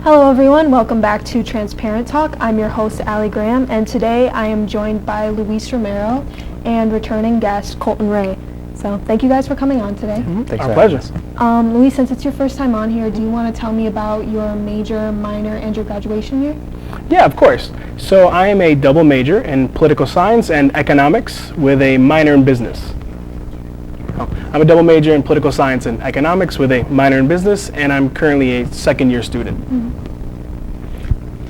Hello everyone, welcome back to Transparent Talk. I'm your host, Allie Graham, and today I am joined by Luis Romero and returning guest, Colton Ray. So thank you guys for coming on today. Thanks. Our pleasure. Luis, since it's your first time on here, do you want to tell me about your major, minor, and your graduation year? Yeah, of course. So I am a double major in political science and economics with a minor in business. I'm a double major in political science and economics with a minor in business, and I'm currently a second-year student.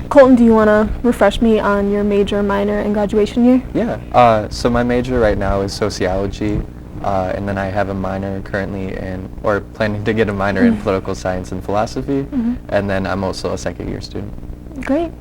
Colton, do you want to refresh me on your major, minor, and graduation year? Yeah, so my major right now is sociology, and then I have a minor currently or planning to get a minor in political science and philosophy, and then I'm also a second-year student. Great.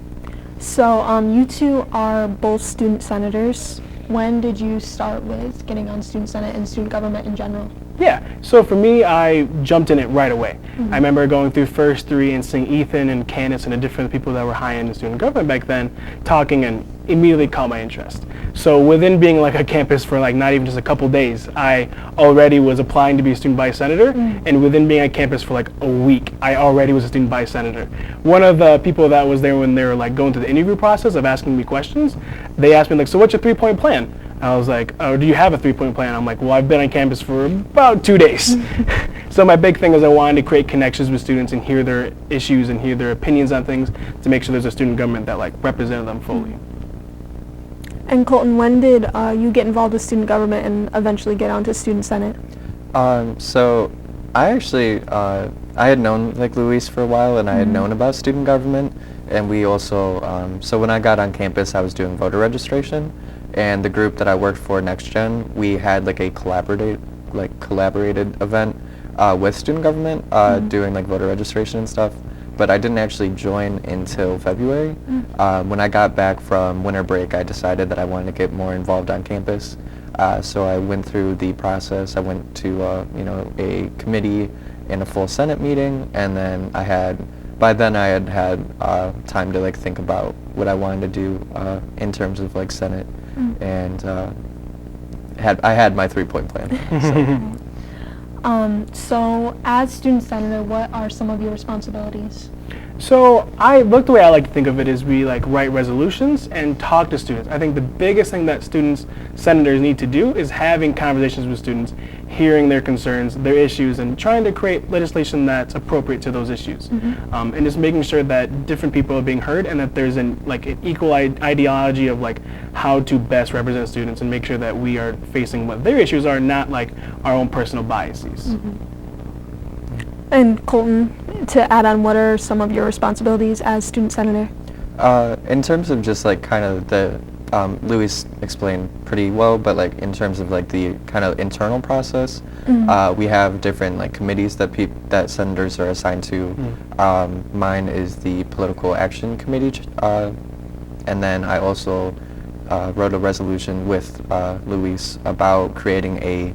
So you two are both student senators. When did you start with getting on student senate and student government in general? Yeah, so for me, I jumped in it right away. I remember going through first three and seeing Ethan and Candace and the different people that were high in student government back then talking, and immediately caught my interest. So within being like a campus for like not even just a couple days, I already was applying to be a student vice senator, and within being at campus for like a week, I already was a student vice senator. One of the people that was there when they were like going through the interview process of asking me questions, they asked me like, so what's your 3-point plan? I was like, oh, do you have a 3-point plan? I'm like, well, I've been on campus for about 2 days. So my big thing is I wanted to create connections with students and hear their issues and hear their opinions on things to make sure there's a student government that like represented them fully. And Colton, when did you get involved with student government and eventually get onto student senate? So I actually, I had known like Luis for a while, and I had known about student government, and we also, so when I got on campus, I was doing voter registration, and the group that I worked for, Next Gen, we had like a collaborated event with student government, doing like voter registration and stuff. But I didn't actually join until February. When I got back from winter break, I decided that I wanted to get more involved on campus. So I went through the process. I went to a committee and a full Senate meeting, and then by then I had time to like think about what I wanted to do in terms of like Senate, and I had my 3-point plan. So as student senator, what are some of your responsibilities? So the way I like to think of it is we like write resolutions and talk to students. I think the biggest thing that senators need to do is having conversations with students, hearing their concerns, their issues, and trying to create legislation that's appropriate to those issues. And just making sure that different people are bean heard, and that there's an equal ideology of like how to best represent students and make sure that we are facing what their issues are, not like our own personal biases. And Colton, to add on, what are some of your responsibilities as student senator? In terms of just like kind of the, Luis explained pretty well, but like in terms of like the kind of internal process, we have different like committees that senators are assigned to. Mine is the Political Action Committee, and then I also wrote a resolution with Luis about creating a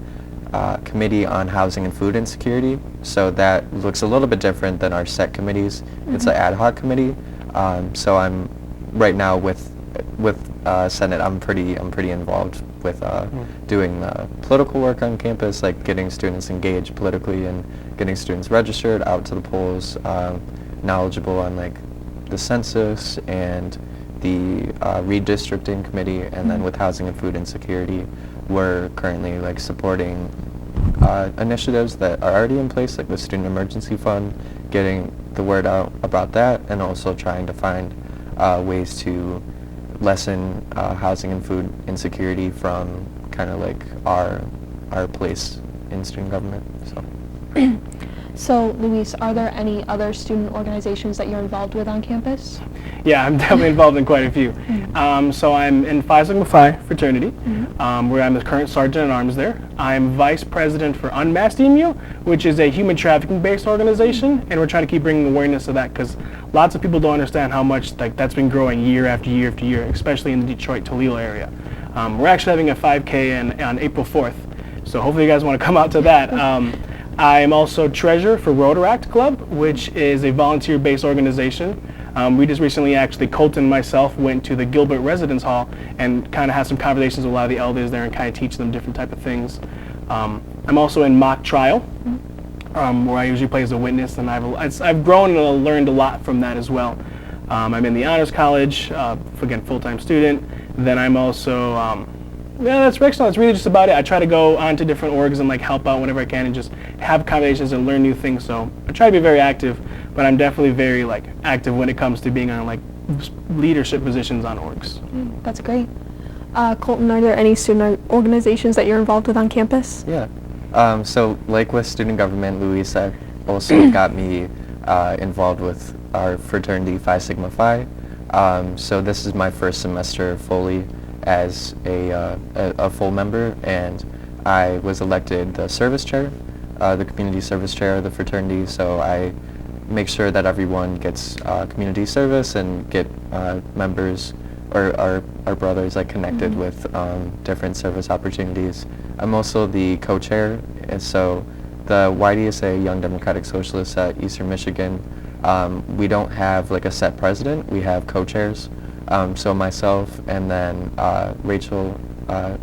committee on housing and food insecurity. So that looks a little bit different than our set committees. It's an ad hoc committee. So I'm right now with Senate. I'm pretty involved with doing political work on campus, like getting students engaged politically and getting students registered, out to the polls, knowledgeable on like the census and the redistricting committee, and then with housing and food insecurity, we're currently like supporting initiatives that are already in place, like the Student Emergency Fund, getting the word out about that, and also trying to find ways to lessen housing and food insecurity from kind of like our place in student government. So, Luis, are there any other student organizations that you're involved with on campus? Yeah, I'm definitely involved in quite a few. So I'm in Phi Sigma Phi fraternity, where I'm the current sergeant at arms there. I'm vice president for Unmasked EMU, which is a human trafficking-based organization, and we're trying to keep bringing awareness to that because lots of people don't understand how much that's been growing year after year after year, especially in the Detroit-Toledo area. We're actually having a 5K on April 4th, so hopefully you guys want to come out to that. I am also treasurer for Rotaract Club, which is a volunteer-based organization. We just recently, actually, Colton and myself went to the Gilbert Residence Hall and kind of had some conversations with a lot of the elders there and kind of teach them different type of things. I'm also in mock trial, where I usually play as a witness, and I've grown and learned a lot from that as well. I'm in the Honors College, again, full-time student. Then I'm also, yeah, that's really just about it. I try to go on to different orgs and like help out whenever I can and just have conversations and learn new things. So I try to be very active, but I'm definitely very like active when it comes to being on like leadership positions on orgs. That's great. Colton, are there any student organizations that you're involved with on campus? Yeah. So like with student government, Luis also got me involved with our fraternity Phi Sigma Phi. So this is my first semester fully as a full member, and I was elected the service chair, the community service chair of the fraternity. So I make sure that everyone gets community service and get members or our brothers like connected with different service opportunities. I'm also the co-chair, and so the YDSA Young Democratic Socialists at Eastern Michigan, we don't have like a set president, we have co-chairs. So myself and then Rachel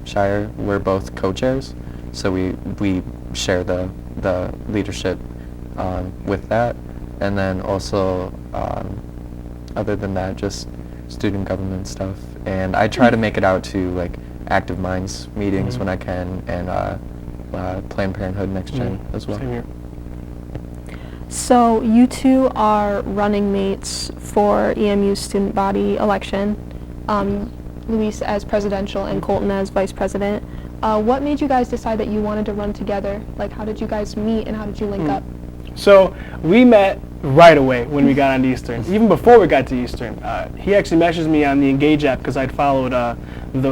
Shire, we're both co-chairs, so we share the leadership with that. And then also, other than that, just student government stuff. And I try to make it out to like Active Minds meetings when I can, and Planned Parenthood Next Gen as well. Same here. So you two are running mates for EMU's student body election, Luis as presidential and Colton as vice president. What made you guys decide that you wanted to run together? Like, how did you guys meet and how did you link up? So we met right away when we got on to Eastern. Even before we got to Eastern, he actually messaged me on the Engage app because I'd followed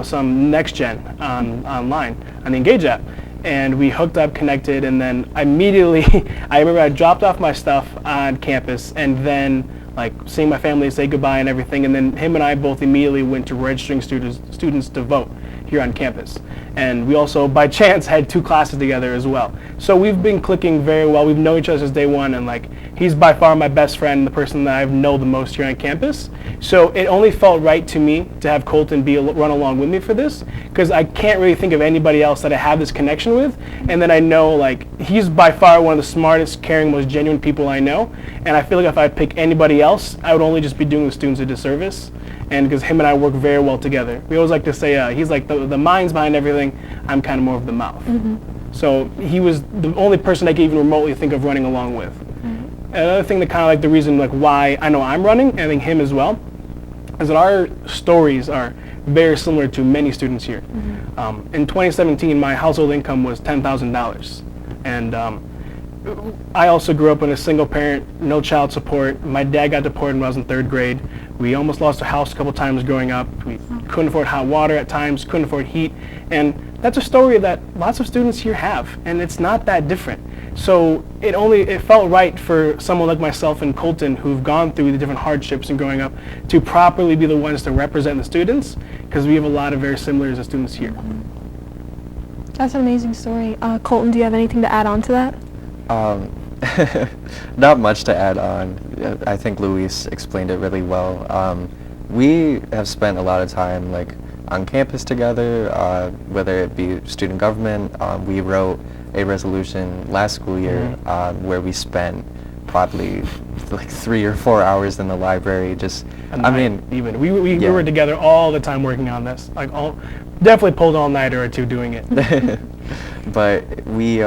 some Next Gen online on the Engage app. And we hooked up, connected, and then immediately, I remember I dropped off my stuff on campus, and then like seeing my family say goodbye and everything, and then him and I both immediately went to registering students to vote here on campus. And we also, by chance, had 2 classes together as well. So we've been clicking very well. We've known each other since day one, and like he's by far my best friend, the person that I know the most here on campus. So it only felt right to me to have Colton run along with me for this, because I can't really think of anybody else that I have this connection with. And then I know like he's by far one of the smartest, caring, most genuine people I know. And I feel like if I pick anybody else, I would only just be doing the students a disservice. And because him and I work very well together. We always like to say he's like the minds behind everything, I'm kind of more of the mouth. So he was the only person I could even remotely think of running along with. Another thing that kind of like the reason like why I know I'm running, and I think him as well, is that our stories are very similar to many students here. In 2017, my household income was $10,000. And I also grew up in a single parent, no child support. My dad got deported when I was in 3rd grade. We almost lost our house a couple times growing up. We couldn't afford hot water at times, couldn't afford heat. And that's a story that lots of students here have, and it's not that different. So it felt right for someone like myself and Colton, who've gone through the different hardships in growing up, to properly be the ones to represent the students, because we have a lot of very similarities as students here. That's an amazing story. Colton, do you have anything to add on to that? Not much to add on. I think Luis explained it really well. We have spent a lot of time like on campus together, whether it be student government. We wrote a resolution last school year where we spent probably like 3 or 4 hours in the library. We were together all the time working on this. Like definitely pulled all-nighter or 2 doing it. But we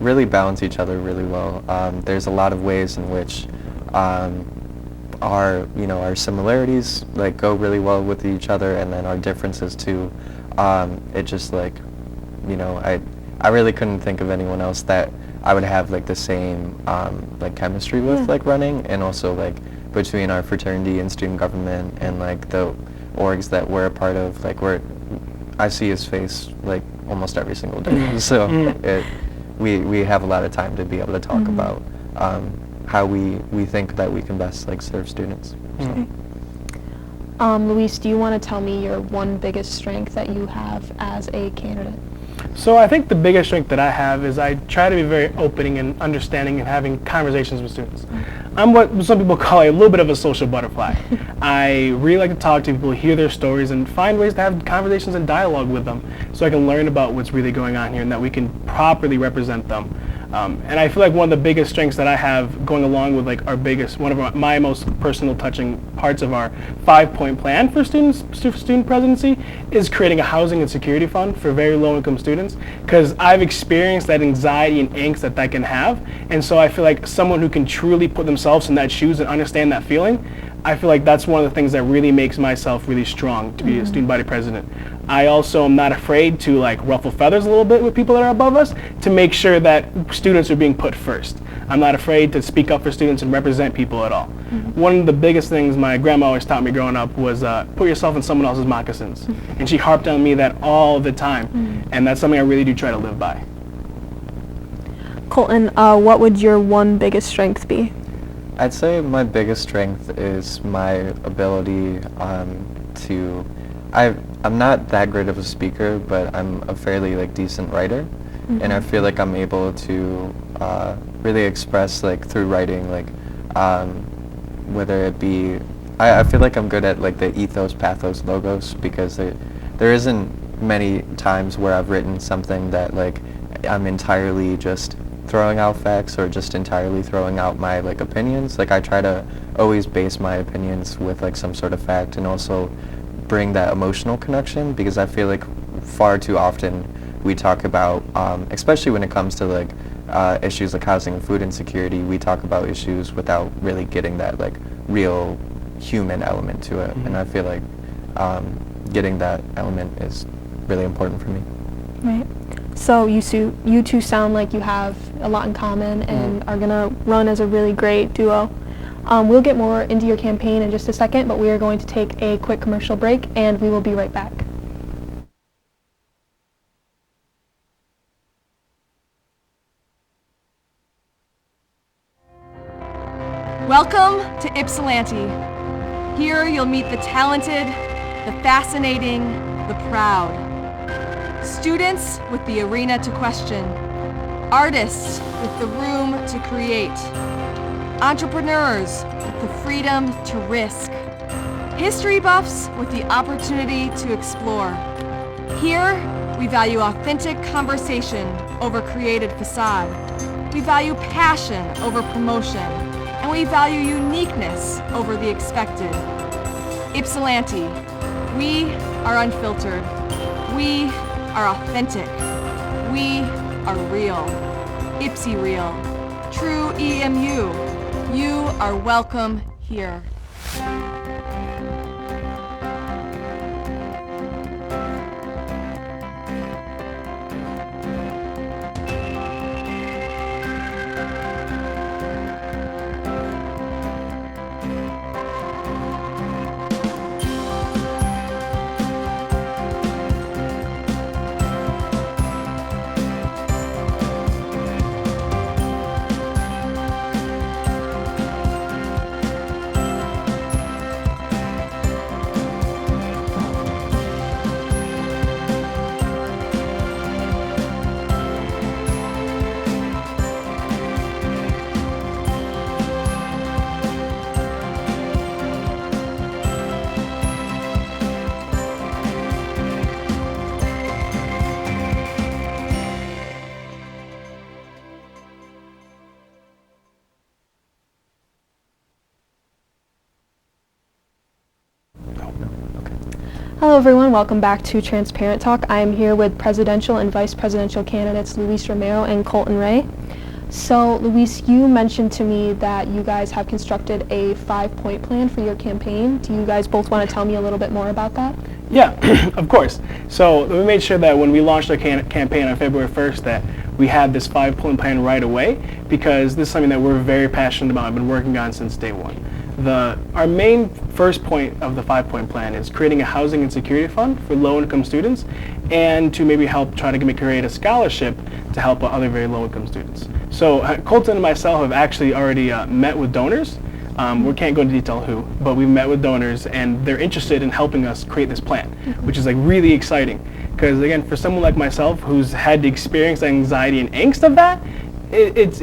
really balance each other really well. There's a lot of ways in which our similarities like go really well with each other, and then our differences too. It just like, I really couldn't think of anyone else that I would have like the same like chemistry with, like running, and also like between our fraternity and student government and like the orgs that we're a part of, like I see his face like almost every single day. So we have a lot of time to be able to talk about how we think that we can best like serve students. Okay. Luis, do you want to tell me your one biggest strength that you have as a candidate? So I think the biggest strength that I have is I try to be very opening and understanding and having conversations with students. I'm what some people call a little bit of a social butterfly. I really like to talk to people, hear their stories, and find ways to have conversations and dialogue with them so I can learn about what's really going on here and that we can properly represent them. And I feel like one of the biggest strengths that I have going along with like my most personal touching parts of our 5-point plan for student presidency is creating a housing and security fund for very low income students, because I've experienced that anxiety and angst that can have. And so I feel like someone who can truly put themselves in that shoes and understand that feeling, I feel like that's one of the things that really makes myself really strong to be a student body president. I also am not afraid to like ruffle feathers a little bit with people that are above us to make sure that students are being put first. I'm not afraid to speak up for students and represent people at all. One of the biggest things my grandma always taught me growing up was put yourself in someone else's moccasins. And she harped on me that all the time. And that's something I really do try to live by. Colton, what would your one biggest strength be? I'd say my biggest strength is my ability I'm not that great of a speaker, but I'm a fairly like decent writer, and I feel like I'm able to really express like through writing, like whether it be I feel like I'm good at like the ethos, pathos, logos, because there isn't many times where I've written something that like I'm entirely just throwing out facts or just entirely throwing out my like opinions. Like I try to always base my opinions with like some sort of fact, and also bring that emotional connection, because I feel like far too often we talk about, especially when it comes to like issues like housing and food insecurity, we talk about issues without really getting that like real human element to it. And I feel like getting that element is really important for me. Right. So you two sound like you have a lot in common and are gonna run as a really great duo. We'll get more into your campaign in just a second, but we are going to take a quick commercial break, and we will be right back. Welcome to Ypsilanti. Here you'll meet the talented, the fascinating, the proud. Students with the arena to question. Artists with the room to create. Entrepreneurs with the freedom to risk. History buffs with the opportunity to explore. Here, we value authentic conversation over created facade. We value passion over promotion, and we value uniqueness over the expected. Ypsilanti, we are unfiltered. We are authentic. We are real. Ypsi real. True EMU. You are welcome here. Hello everyone, welcome back to Transparent Talk. I am here with presidential and vice presidential candidates Luis Romero and Colton Ray. So Luis, you mentioned to me that you guys have constructed a 5-point plan for your campaign. Do you guys both want to tell me a little bit more about that? Yeah, of course. So we made sure that when we launched our campaign on February 1st that we had this 5-point plan right away, because this is something that we're very passionate about and been working on since day one. Our main first point of the 5-point plan is creating a housing and security fund for low-income students, and to maybe help try to create a scholarship to help other very low-income students. So Colton and myself have actually already met with donors. We can't go into detail who, but we've met with donors, and they're interested in helping us create this plan, which is like really exciting. Because again, for someone like myself who's had to experience the anxiety and angst of that, it's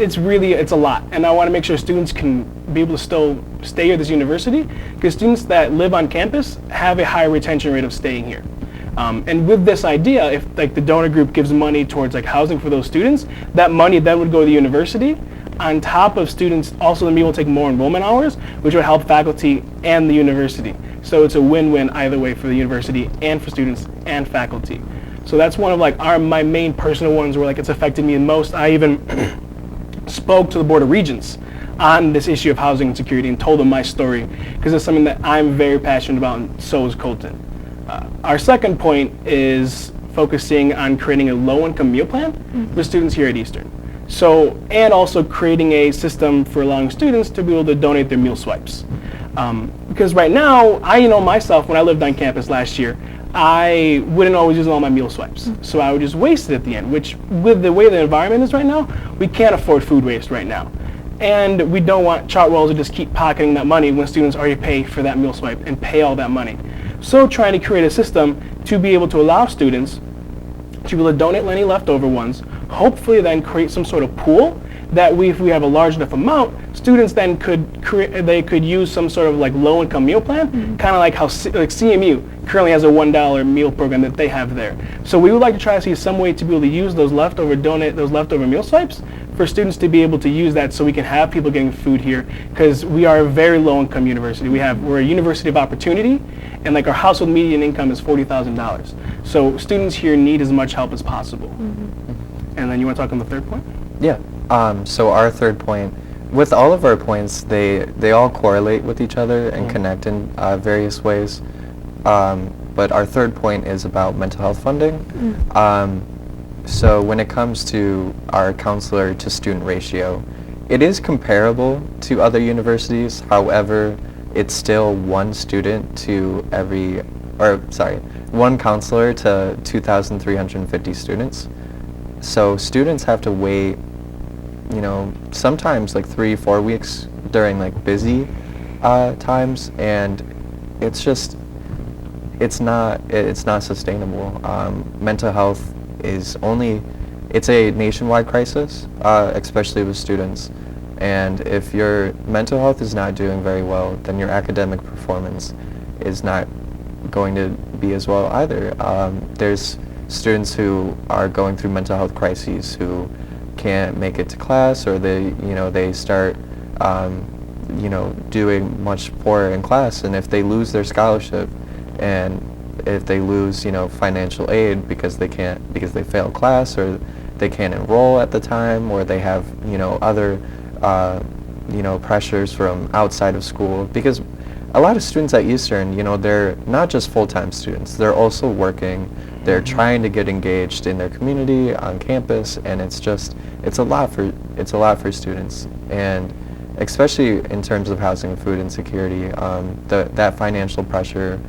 a lot. And I want to make sure students can be able to still stay at this university, because students that live on campus have a higher retention rate of staying here. And with this idea, if like the donor group gives money towards like housing for those students, that money then would go to the university. On top of students also then be able to take more enrollment hours, which would help faculty and the university. So it's a win-win either way for the university and for students and faculty. So that's one of like my main personal ones where like it's affected me the most. I even spoke to the Board of Regents on this issue of housing insecurity and told them my story because it's something that I'm very passionate about, and so is Colton. Our second point is focusing on creating a low-income meal plan for students here at Eastern. So, and also creating a system for allowing students to be able to donate their meal swipes. Because right now, I know myself, when I lived on campus last year, I wouldn't always use all my meal swipes. So I would just waste it at the end, which with the way the environment is right now, we can't afford food waste right now. And we don't want Chartwells to just keep pocketing that money when students already pay for that meal swipe and pay all that money. So trying to create a system to be able to allow students to be able to donate any leftover ones, hopefully then create some sort of pool that if we have a large enough amount, students then could use some sort of like low-income meal plan, kind of like how like CMU currently has a $1 meal program that they have there. So we would like to try to see some way to be able to use those leftover meal swipes for students to be able to use that so we can have people getting food here, because we are a very low-income university. We're a university of opportunity, and like our household median income is $40,000. So students here need as much help as possible. And then you want to talk on the third point? Yeah. So our third point, with all of our points, they all correlate with each other and connect in various ways. But our third point is about mental health funding. So when it comes to our counselor to student ratio, it is comparable to other universities. However, it's still one counselor to 2,350 students. So students have to wait, sometimes like 3-4 weeks during like busy times, and it's not sustainable. Mental health it's a nationwide crisis, especially with students. And if your mental health is not doing very well, then your academic performance is not going to be as well either. There's students who are going through mental health crises who can't make it to class, or they start doing much poorer in class, and if they lose their scholarship and if they lose financial aid because they fail class, or they can't enroll at the time, or they have other pressures from outside of school, because a lot of students at Eastern, they're not just full-time students, they're also working, they're trying to get engaged in their community on campus, and it's a lot for students. And especially in terms of housing and food insecurity, that financial pressure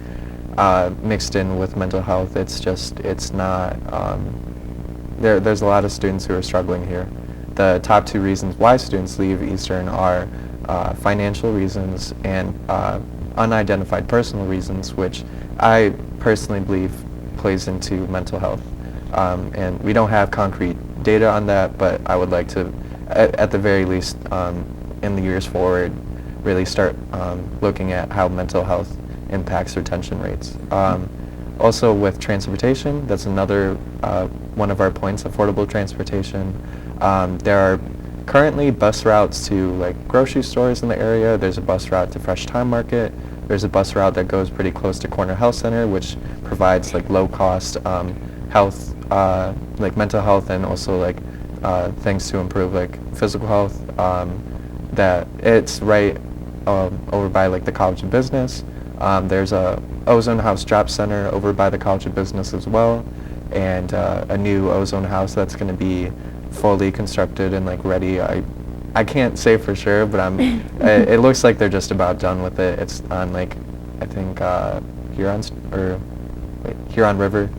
mixed in with mental health, it's not, there's a lot of students who are struggling here. The top two reasons why students leave Eastern are financial reasons and unidentified personal reasons, which I personally believe plays into mental health. And we don't have concrete data on that, but I would like to, at the very least, in the years forward, really start looking at how mental health impacts retention rates. Also with transportation, that's another one of our points, affordable transportation. There are currently bus routes to like grocery stores in the area. There's a bus route to Fresh Time Market. There's a bus route that goes pretty close to Corner Health Center, which provides like low cost health, like mental health, and also like things to improve like physical health. That it's right over by like the College of Business. There's a Ozone House Drop Center over by the College of Business as well, and a new ozone house that's going to be fully constructed and like ready. I can't say for sure, but it looks like they're just about done with it. It's on like, I think Huron River.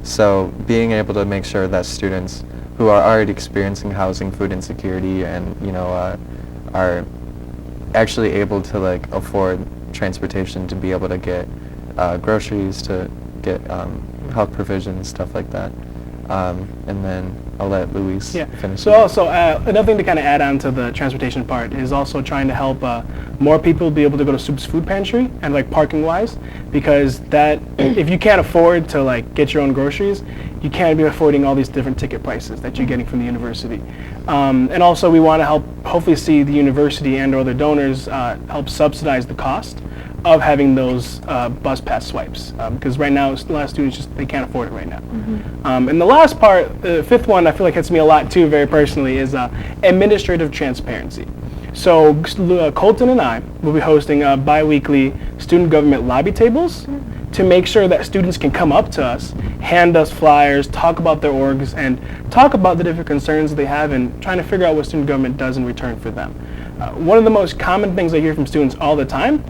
So being able to make sure that students who are already experiencing housing, food insecurity, and are actually able to like afford transportation to be able to get groceries, to get health provisions, stuff like that. And then I'll let Luis finish. So also another thing to kind of add on to the transportation part is also trying to help more people be able to go to Soup's Food Pantry and like parking wise, because that if you can't afford to like get your own groceries, you can't be affording all these different ticket prices that you're getting from the university. And also we want to hopefully see the university and or the donors help subsidize the cost of having those bus pass swipes, because right now a lot of students they can't afford it right now. And the last part, the fifth one, I feel like hits me a lot too, very personally, is administrative transparency. So Colton and I will be hosting bi-weekly student government lobby tables to make sure that students can come up to us, hand us flyers, talk about their orgs, and talk about the different concerns they have and trying to figure out what student government does in return for them. One of the most common things I hear from students all the time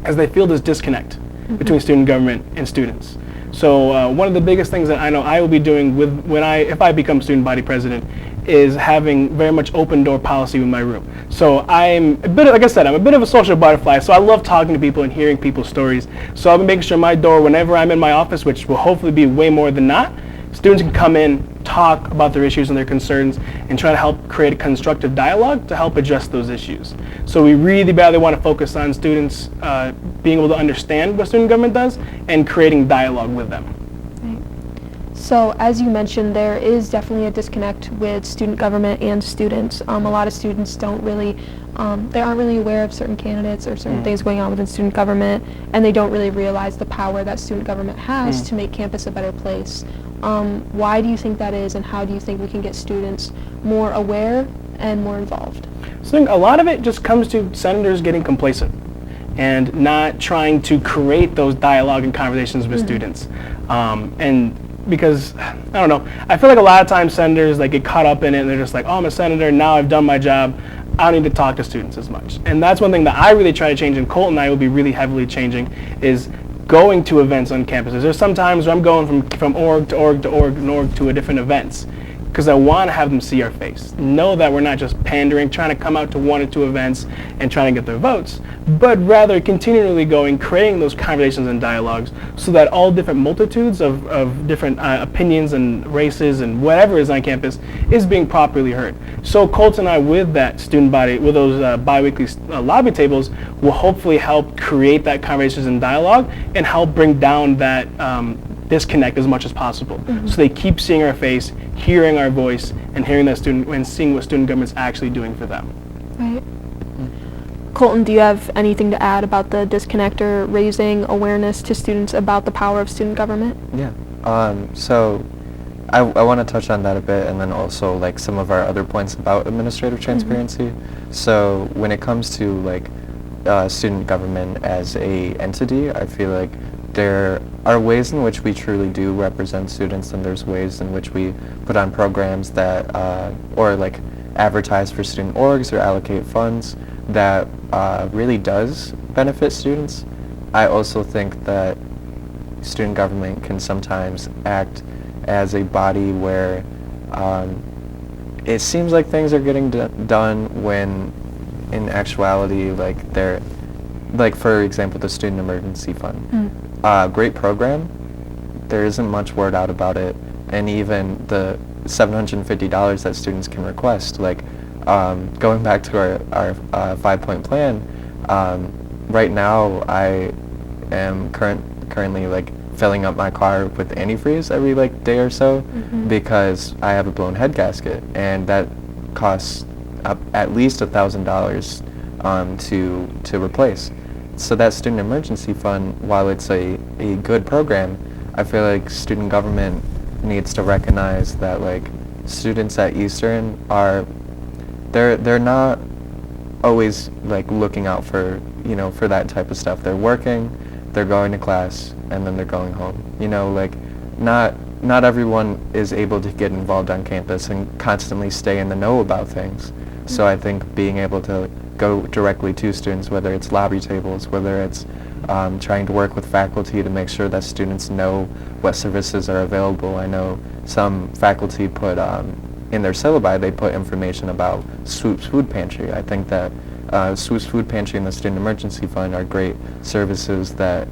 is they feel this disconnect between student government and students. So one of the biggest things that I know I will be doing if I become student body president is having very much open door policy in my room. So I'm a bit, like I said, I'm a bit of a social butterfly, so I love talking to people and hearing people's stories. So I'll be making sure my door, whenever I'm in my office, which will hopefully be way more than not, students can come in, talk about their issues and their concerns, and try to help create a constructive dialogue to help address those issues. So we really badly want to focus on students being able to understand what student government does and creating dialogue with them. So as you mentioned, there is definitely a disconnect with student government and students. A lot of students don't really, they aren't really aware of certain candidates or certain things going on within student government, and they don't really realize the power that student government has to make campus a better place. Why do you think that is, and how do you think we can get students more aware and more involved? So I think a lot of it just comes to senators getting complacent and not trying to create those dialogue and conversations with students. And because, I don't know, I feel like a lot of times senators get caught up in it and they're just like, oh, I'm a senator, now I've done my job, I don't need to talk to students as much. And that's one thing that I really try to change, and Colton and I will be really heavily changing, is going to events on campuses. There's some times where I'm going from org to org to org and org to different events, because I want to have them see our face. Know that we're not just pandering, trying to come out to 1 or 2 events and trying to get their votes, but rather continually going, creating those conversations and dialogues so that all different multitudes of different opinions and races and whatever is on campus is being properly heard. So Colton and I, with that student body, with those bi-weekly lobby tables, will hopefully help create that conversations and dialogue and help bring down that disconnect as much as possible. So they keep seeing our face, hearing our voice, and hearing that student and seeing what student government's actually doing for them. Right. Colton, do you have anything to add about the disconnect or raising awareness to students about the power of student government? Yeah. So I want to touch on that a bit, and then also some of our other points about administrative transparency. So when it comes to student government as a entity, I feel like there are ways in which we truly do represent students, and there's ways in which we put on programs that or advertise for student orgs or allocate funds that really does benefit students. I also think that student government can sometimes act as a body where it seems like things are getting done when in actuality they're for example the Student Emergency Fund. Great program. There isn't much word out about it, and even the $750 that students can request. Going back to our 5-point plan, right now I am currently filling up my car with antifreeze every day or so because I have a blown head gasket, and that costs at least $1,000 to replace. So that Student Emergency Fund, while it's a good program, I feel like student government needs to recognize that students at Eastern they're not always looking out for for that type of stuff. They're working, they're going to class, and then they're going home. Not everyone is able to get involved on campus and constantly stay in the know about things. So I think being able to go directly to students, whether it's lobby tables, whether it's trying to work with faculty to make sure that students know what services are available. I know some faculty put in their syllabi, they put information about Swoop's Food Pantry. I think that Swoop's Food Pantry and the Student Emergency Fund are great services that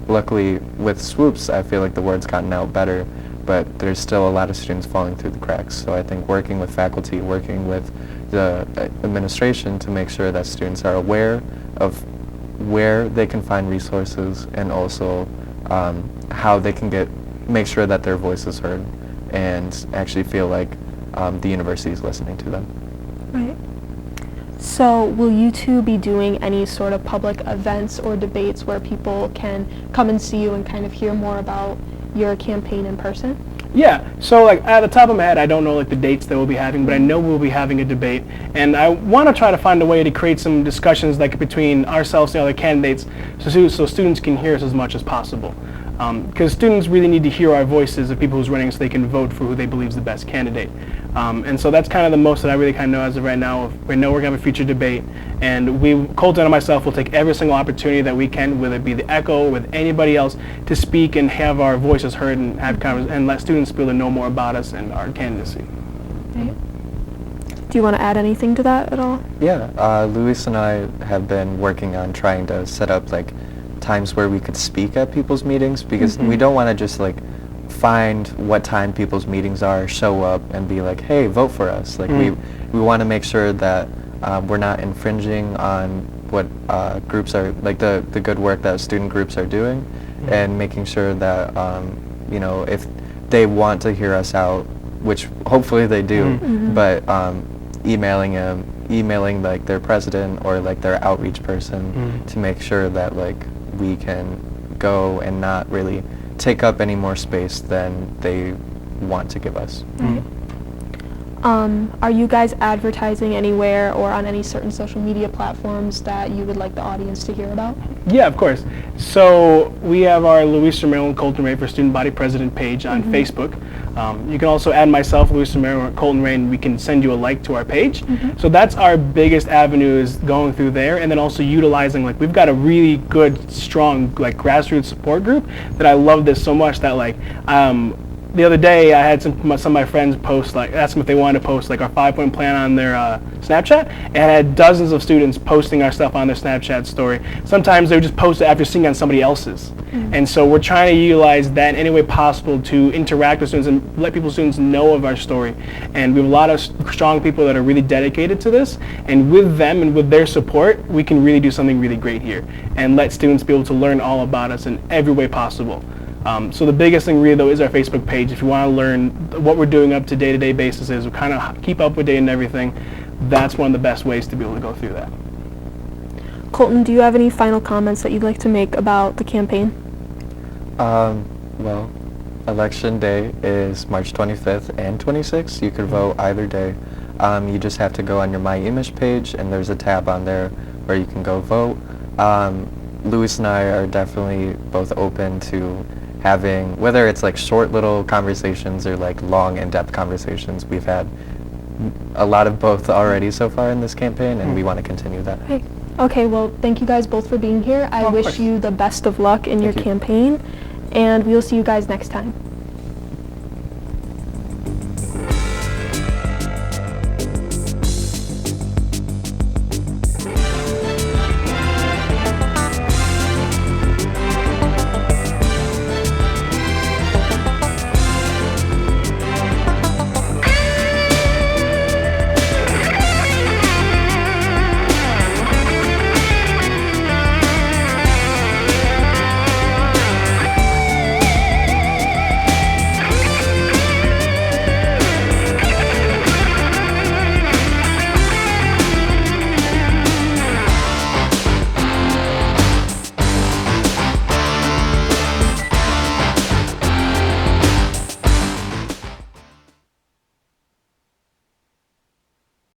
luckily with Swoops, I feel like the word's gotten out better but there's still a lot of students falling through the cracks. So I think working with faculty, working with the administration to make sure that students are aware of where they can find resources, and also how they can make sure that their voice is heard and actually feel like the university is listening to them. Right. So will you two be doing any sort of public events or debates where people can come and see you and kind of hear more about your campaign in person? Yeah, so like at the top of my head, I don't know like the dates that we'll be having, but I know we'll be having a debate, and I want to try to find a way to create some discussions like between ourselves and other candidates, so students can hear us as much as possible. Because students really need to hear our voices of people who's running so they can vote for who they believe is the best candidate. And so that's kind of the most that I really kind of know as of right now. We know we're going to have a future debate, and Colton and myself will take every single opportunity that we can, whether it be the Echo or with anybody else, to speak and have our voices heard and have and let students be able to know more about us and our candidacy. Right. Do you want to add anything to that at all? Yeah, Luis and I have been working on trying to set up like times where we could speak at people's meetings, because we don't want to just like find what time people's meetings are, show up and be like, hey, vote for us. Like we want to make sure that we're not infringing on what groups are, like the good work that student groups are doing, and making sure that you know, if they want to hear us out, which hopefully they do, but emailing like their president or like their outreach person to make sure that like we can go and not really take up any more space than they want to give us. Right. Are you guys advertising anywhere or on any certain social media platforms that you would like the audience to hear about? Yeah, of course. So we have our Luis Romero and Colton Ray for Student Body President page on Facebook. You can also add myself, Luis Romero and Colton Ray, and we can send you a like to our page. So that's our biggest avenue, is going through there, and then also utilizing, like, we've got a really good, strong, like, grassroots support group that I love this so much that, like, the other day I had some of my friends post, like, ask them if they wanted to post like our 5-point plan on their Snapchat, and I had dozens of students posting our stuff on their Snapchat story. Sometimes they would just post it after seeing it on somebody else's. And so we're trying to utilize that in any way possible to interact with students and let students know of our story. And we have a lot of strong people that are really dedicated to this, and with them and with their support, we can really do something really great here and let students be able to learn all about us in every way possible. So the biggest thing really though is our Facebook page. If you want to learn what we're doing up to day-to-day basis, is we kind of keep up with date and everything. That's one of the best ways to be able to go through that. Colton, do you have any final comments that you'd like to make about the campaign? Well, election day is March 25th and 26th. You could vote either day. You just have to go on your My Image page, and there's a tab on there where you can go vote. Luis and I are definitely both open to having, whether it's like short little conversations or like long in-depth conversations. We've had a lot of both already so far in this campaign, and we want to continue that. Okay, well, thank you guys both for being here. I wish you the best of luck in your campaign, and we'll see you guys next time.